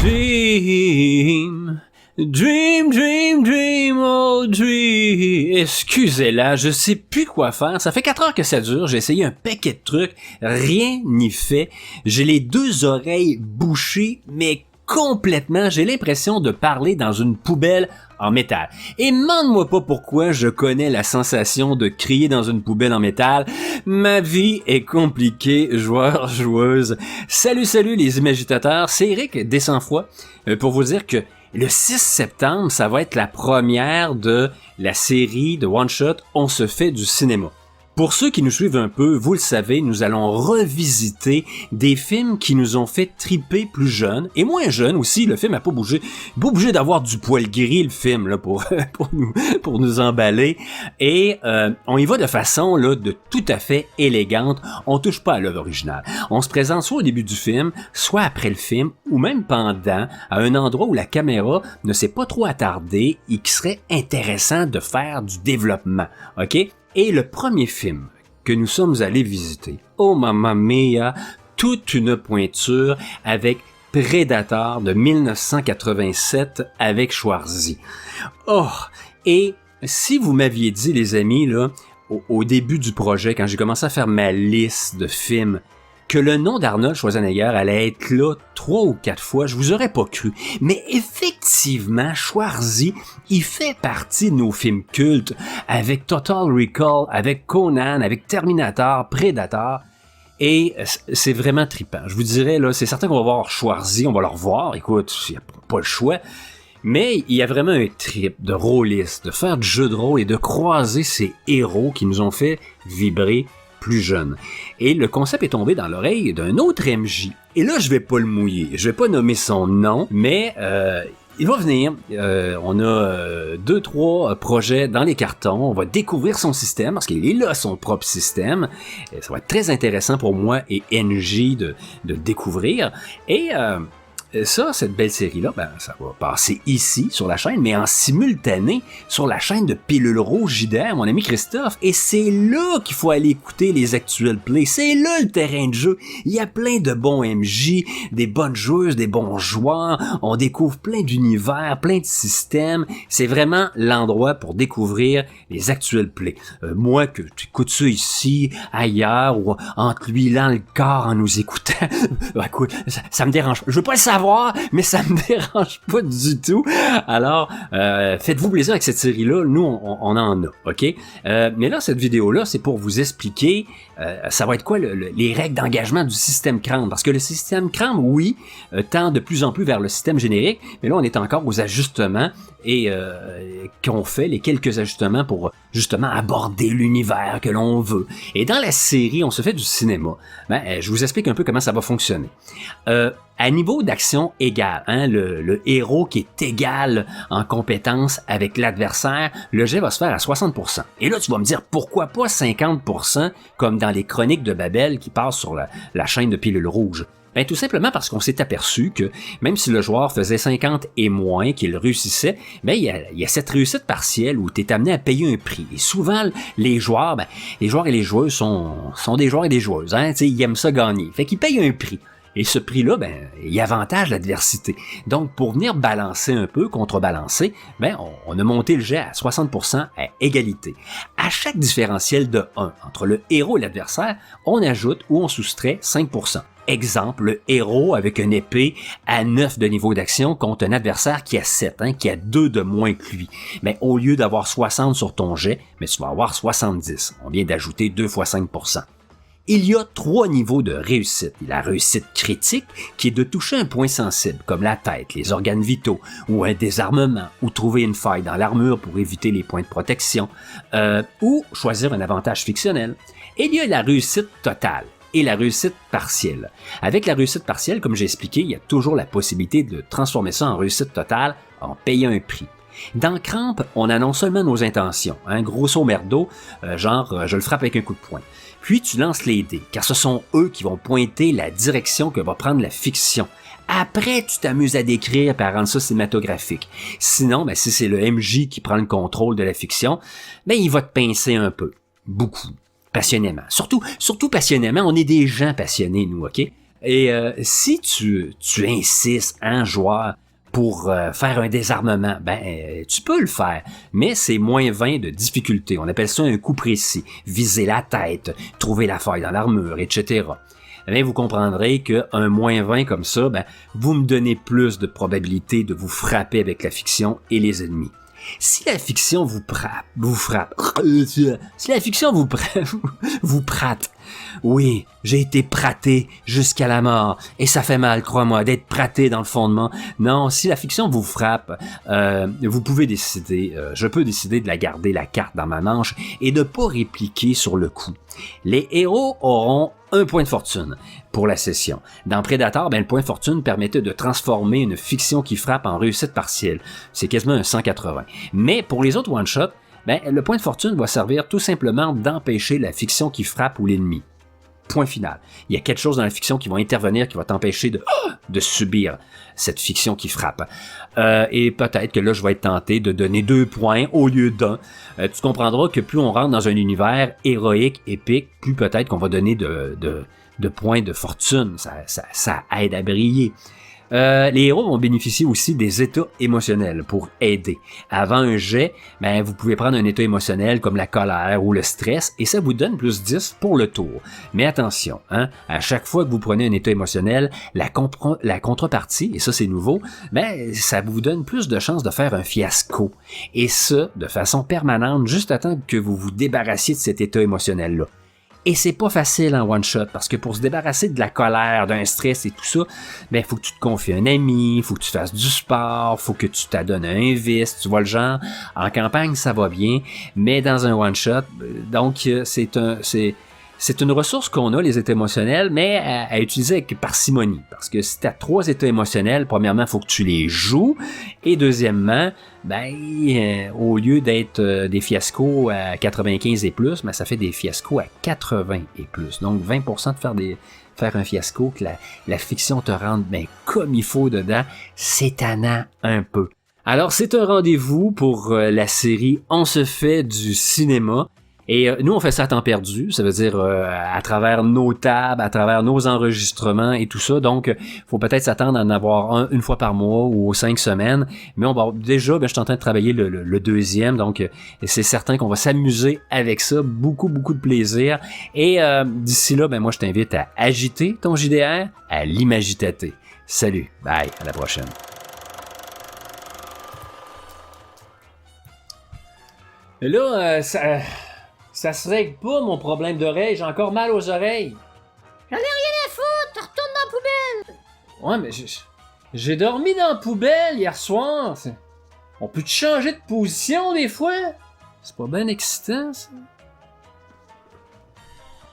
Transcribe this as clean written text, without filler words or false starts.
Dream, dream, dream, dream, oh dream. Excusez-la, je sais plus quoi faire. Ça fait 4 heures que ça dure. J'ai essayé un paquet de trucs. Rien n'y fait. J'ai les 2 oreilles bouchées, mais complètement. J'ai l'impression de parler dans une poubelle en métal. Et demande-moi pas pourquoi je connais la sensation de crier dans une poubelle en métal. Ma vie est compliquée, joueur, joueuse. Salut les imagitateurs, c'est Eric des 100 fois pour vous dire que le 6 septembre, ça va être la première de la série de One Shot On se fait du cinéma. Pour ceux qui nous suivent un peu, vous le savez, nous allons revisiter des films qui nous ont fait triper plus jeunes et moins jeunes aussi. Le film a pas bougé, pas obligé d'avoir du poil gris le film là pour nous emballer. Et on y va de façon là de tout à fait élégante. On touche pas à l'œuvre originale. On se présente soit au début du film, soit après le film, ou même pendant, à un endroit où la caméra ne s'est pas trop attardée et qui serait intéressant de faire du développement. Ok? Et le premier film que nous sommes allés visiter, oh mamma mia, toute une pointure avec Predator de 1987 avec Schwarzy. Oh, et si vous m'aviez dit, les amis, là, au début du projet, quand j'ai commencé à faire ma liste de films, que le nom d'Arnold Schwarzenegger allait être là 3 ou 4 fois, je vous aurais pas cru. Mais effectivement, Schwarzy, il fait partie de nos films cultes, avec Total Recall, avec Conan, avec Terminator, Predator, et c'est vraiment trippant. Je vous dirais, là, c'est certain qu'on va voir Schwarzy, on va le revoir, écoute, il n'y a pas le choix, mais il y a vraiment un trip de rôliste, de faire du jeu de rôle et de croiser ces héros qui nous ont fait vibrer plus jeune. Et le concept est tombé dans l'oreille d'un autre MJ. Et là, je vais pas le mouiller. Je vais pas nommer son nom, mais il va venir. On a 2-3 projets dans les cartons. On va découvrir son système, parce qu'il est là, son propre système. Et ça va être très intéressant pour moi et NJ de découvrir. Et ça, cette belle série-là, ben, ça va passer ici, sur la chaîne, mais en simultané, sur la chaîne de Pilule Rouge JDR, mon ami Christophe. Et c'est là qu'il faut aller écouter les actuels plays. C'est là le terrain de jeu. Il y a plein de bons MJ, des bonnes joueuses, des bons joueurs. On découvre plein d'univers, plein de systèmes. C'est vraiment l'endroit pour découvrir les actuels plays. Moi, que tu écoutes ça ici, ailleurs, ou en te huilant le corps en nous écoutant, écoute, ça me dérange. Je veux pas le savoir, mais ça me dérange pas du tout. Alors, faites-vous plaisir avec cette série-là. Nous, on en a, OK? Mais là, cette vidéo-là, c'est pour vous expliquer ça va être quoi les règles d'engagement du système CRAM. Parce que le système CRAM, oui, tend de plus en plus vers le système générique, mais là, on est encore aux ajustements et qu'on fait les quelques ajustements pour justement aborder l'univers que l'on veut. Et dans la série, on se fait du cinéma. Je vous explique un peu comment ça va fonctionner. À niveau d'action égale, le héros qui est égal en compétence avec l'adversaire, le jet va se faire à 60%. Et là, tu vas me dire, pourquoi pas 50% comme dans les chroniques de Babel qui passent sur la chaîne de Pilule Rouge? Tout simplement parce qu'on s'est aperçu que même si le joueur faisait 50 et moins, qu'il réussissait, il y a cette réussite partielle où tu es amené à payer un prix. Et souvent, les joueurs et les joueuses sont des joueurs et des joueuses. Ils aiment ça gagner. Fait qu'ils payent un prix. Et ce prix-là, il avantage l'adversité. Donc, pour venir balancer un peu, contrebalancer, on a monté le jet à 60% à égalité. À chaque différentiel de 1 entre le héros et l'adversaire, on ajoute ou on soustrait 5%. Exemple, le héros avec une épée à 9 de niveau d'action contre un adversaire qui a 7, qui a 2 de moins que lui. Mais au lieu d'avoir 60 sur ton jet, tu vas avoir 70. On vient d'ajouter 2 fois 5%. Il y a 3 niveaux de réussite. La réussite critique, qui est de toucher un point sensible, comme la tête, les organes vitaux, ou un désarmement, ou trouver une faille dans l'armure pour éviter les points de protection, ou choisir un avantage fictionnel. Et il y a la réussite totale et la réussite partielle. Avec la réussite partielle, comme j'ai expliqué, il y a toujours la possibilité de transformer ça en réussite totale en payant un prix. Dans Cramp, on annonce seulement nos intentions, grosso merdo, je le frappe avec un coup de poing. Puis tu lances les dés, car ce sont eux qui vont pointer la direction que va prendre la fiction. Après, tu t'amuses à décrire et à rendre ça cinématographique. Sinon, si c'est le MJ qui prend le contrôle de la fiction, il va te pincer un peu. Beaucoup. Passionnément. Surtout passionnément, on est des gens passionnés, nous, OK? Et si tu insistes en joueur pour faire un désarmement, tu peux le faire, mais c'est moins 20 de difficulté. On appelle ça un coup précis. Viser la tête, trouver la faille dans l'armure, etc. Mais vous comprendrez qu'un moins 20 comme ça, vous me donnez plus de probabilité de vous frapper avec la fiction et les ennemis. Si la fiction vous frappe, si la fiction vous prate, oui, j'ai été praté jusqu'à la mort, et ça fait mal, crois-moi, d'être praté dans le fondement. Non, si la fiction vous frappe, vous pouvez décider, je peux décider de la garder la carte dans ma manche et de pas répliquer sur le coup. Les héros auront un point de fortune pour la session. Dans Predator, le point de fortune permettait de transformer une fiction qui frappe en réussite partielle. C'est quasiment un 180. Mais pour les autres one-shots, le point de fortune va servir tout simplement d'empêcher la fiction qui frappe ou l'ennemi. Point final. Il y a quelque chose dans la fiction qui va intervenir, qui va t'empêcher de subir cette fiction qui frappe. Et peut-être que là, je vais être tenté de donner 2 points au lieu d'1. Tu comprendras que plus on rentre dans un univers héroïque, épique, plus peut-être qu'on va donner de points de fortune. Ça aide à briller. Les héros vont bénéficier aussi des états émotionnels pour aider. Avant un jet, vous pouvez prendre un état émotionnel comme la colère ou le stress et ça vous donne plus 10 pour le tour. Mais attention, à chaque fois que vous prenez un état émotionnel, la contrepartie, et ça c'est nouveau, ça vous donne plus de chances de faire un fiasco. Et ça, de façon permanente, juste à temps que vous vous débarrassiez de cet état émotionnel-là. Et c'est pas facile en one-shot, parce que pour se débarrasser de la colère, d'un stress et tout ça, faut que tu te confies à un ami, faut que tu fasses du sport, faut que tu t'adonnes à un vice, tu vois le genre. En campagne, ça va bien, mais dans un one-shot, donc c'est une ressource qu'on a, les états émotionnels, mais à utiliser avec parcimonie. Parce que si tu as 3 états émotionnels, premièrement, il faut que tu les joues. Et deuxièmement, au lieu d'être des fiascos à 95 et plus, ça fait des fiascos à 80 et plus. Donc 20% de faire un fiasco, que la fiction te rende comme il faut dedans, c'est tannant un peu. Alors c'est un rendez-vous pour la série On se fait du cinéma. Et nous, on fait ça à temps perdu, ça veut dire à travers nos tables, à travers nos enregistrements et tout ça. Donc, faut peut-être s'attendre à en avoir une fois par mois ou aux 5 semaines. Mais on va déjà, je suis en train de travailler le deuxième, donc c'est certain qu'on va s'amuser avec ça, beaucoup de plaisir. Et d'ici là, moi, je t'invite à agiter ton JDR, à l'imagitater. Salut, bye, à la prochaine. Et là, ça se règle pas, mon problème d'oreille. J'ai encore mal aux oreilles. J'en ai rien à foutre, retourne dans la poubelle. Ouais, mais j'ai dormi dans la poubelle hier soir. On peut te changer de position des fois? C'est pas bien excitant, ça?